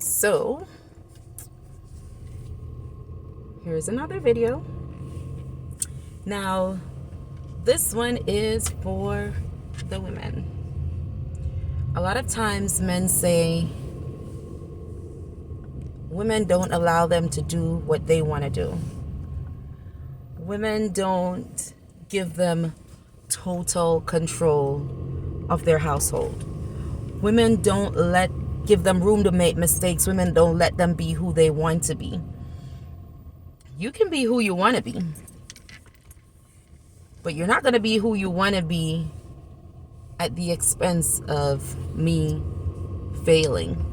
So here's another video. Now this one is for the women. A lot of times men say women don't allow them to do what they want to do. Women don't give them total control of their household. Women don't give them room to make mistakes. Women don't let them be who they want to be. You can be who you want to be, but you're not going to be who you want to be at the expense of me failing.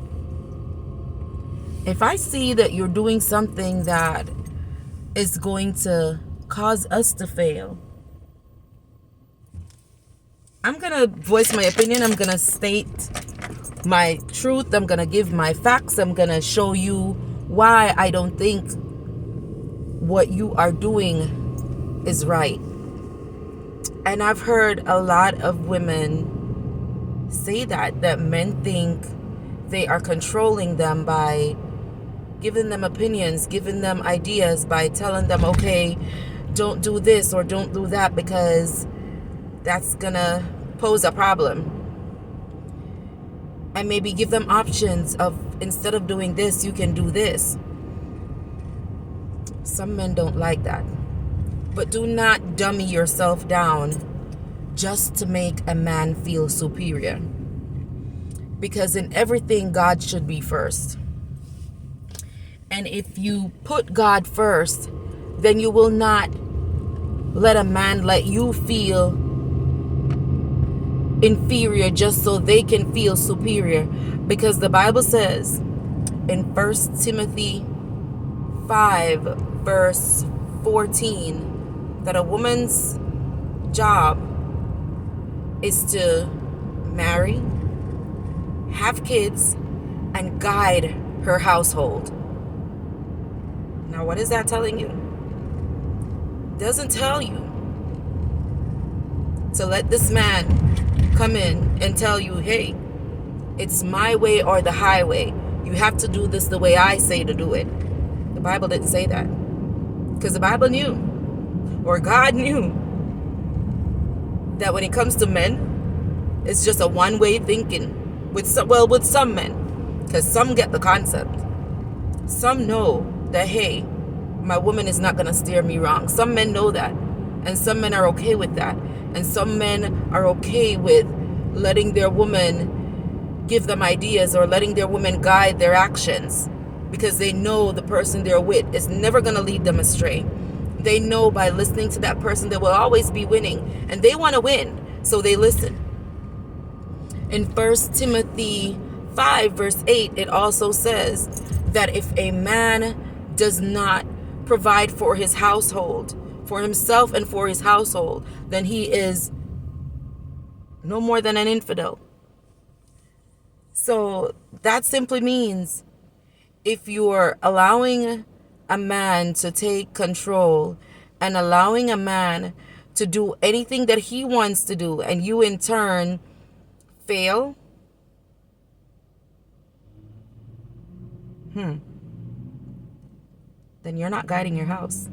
If I see that you're doing something that is going to cause us to fail, I'm going to voice my opinion. I'm going to state my truth. I'm going to give my facts. I'm going to show you why I don't think what you are doing is right. And I've heard a lot of women say that men think they are controlling them by giving them opinions, giving them ideas, by telling them, okay, don't do this or don't do that because that's gonna pose a problem. And maybe give them options of, instead of doing this, you can do this. Some men don't like that. But do not dummy yourself down just to make a man feel superior. Because in everything, God should be first. And if you put God first, then you will not let a man let you feel inferior just so they can feel superior. Because the Bible says in 1 Timothy 5 verse 14 that a woman's job is to marry, have kids, and guide her household. Now, what is that telling you? It doesn't tell you to let this man come in and tell you, hey, it's my way or the highway. You have to do this the way I say to do it. The Bible didn't say that. Because the Bible knew, or God knew, that when it comes to men, it's just a one-way thinking. With some men, because some get the concept. Some know that, hey, my woman is not going to steer me wrong. Some men know that, and some men are okay with that. And some men are okay with letting their woman give them ideas or letting their woman guide their actions, because they know the person they're with is never going to lead them astray. They know by listening to that person they will always be winning, and they want to win, so they listen. In 1 Timothy 5 verse 8, it also says that if a man does not provide for his household, for himself and for his household, then he is no more than an infidel. So that simply means if you're allowing a man to take control and allowing a man to do anything that he wants to do, and you in turn fail, then you're not guiding your house.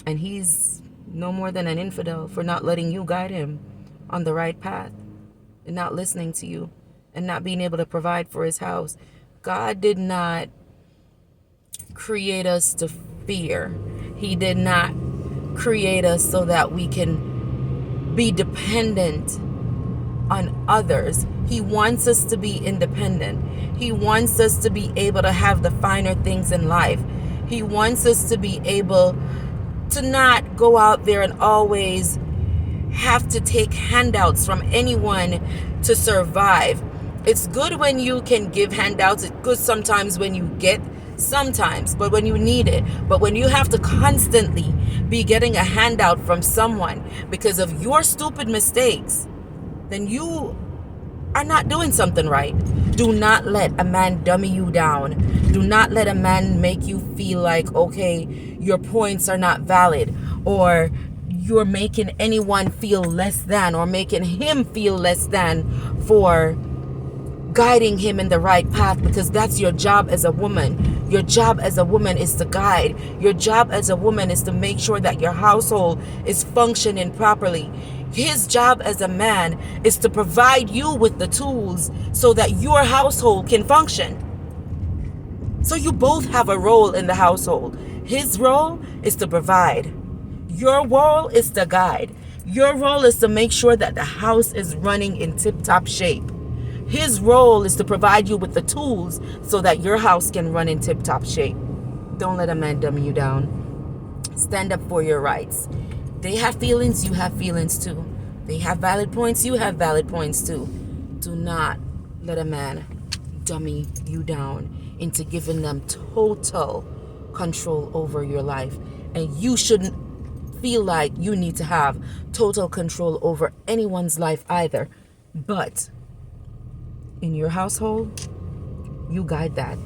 And he's no more than an infidel for not letting you guide him on the right path and not listening to you and not being able to provide for his house. God did not create us to fear. He did not create us so that we can be dependent on others. He wants us to be independent. He wants us to be able to have the finer things in life. He wants us to be able to not go out there and always have to take handouts from anyone to survive. It's good when you can give handouts. It's good sometimes when you get sometimes, but when you need it. But when you have to constantly be getting a handout from someone because of your stupid mistakes, then you are not doing something right. Do not let a man dummy you down. Do not let a man make you feel like, okay, your points are not valid, or you're making anyone feel less than, or making him feel less than for guiding him in the right path, because that's your job as a woman. Your job as a woman is to guide. Your job as a woman is to make sure that your household is functioning properly. His job as a man is to provide you with the tools so that your household can function. So you both have a role in the household. His role is to provide. Your role is to guide. Your role is to make sure that the house is running in tip-top shape. His role is to provide you with the tools so that your house can run in tip-top shape. Don't let a man dumb you down. Stand up for your rights. They have feelings, you have feelings too. They have valid points, you have valid points too. Do not let a man dummy you down into giving them total control over your life. And you shouldn't feel like you need to have total control over anyone's life either. But in your household, you guide that.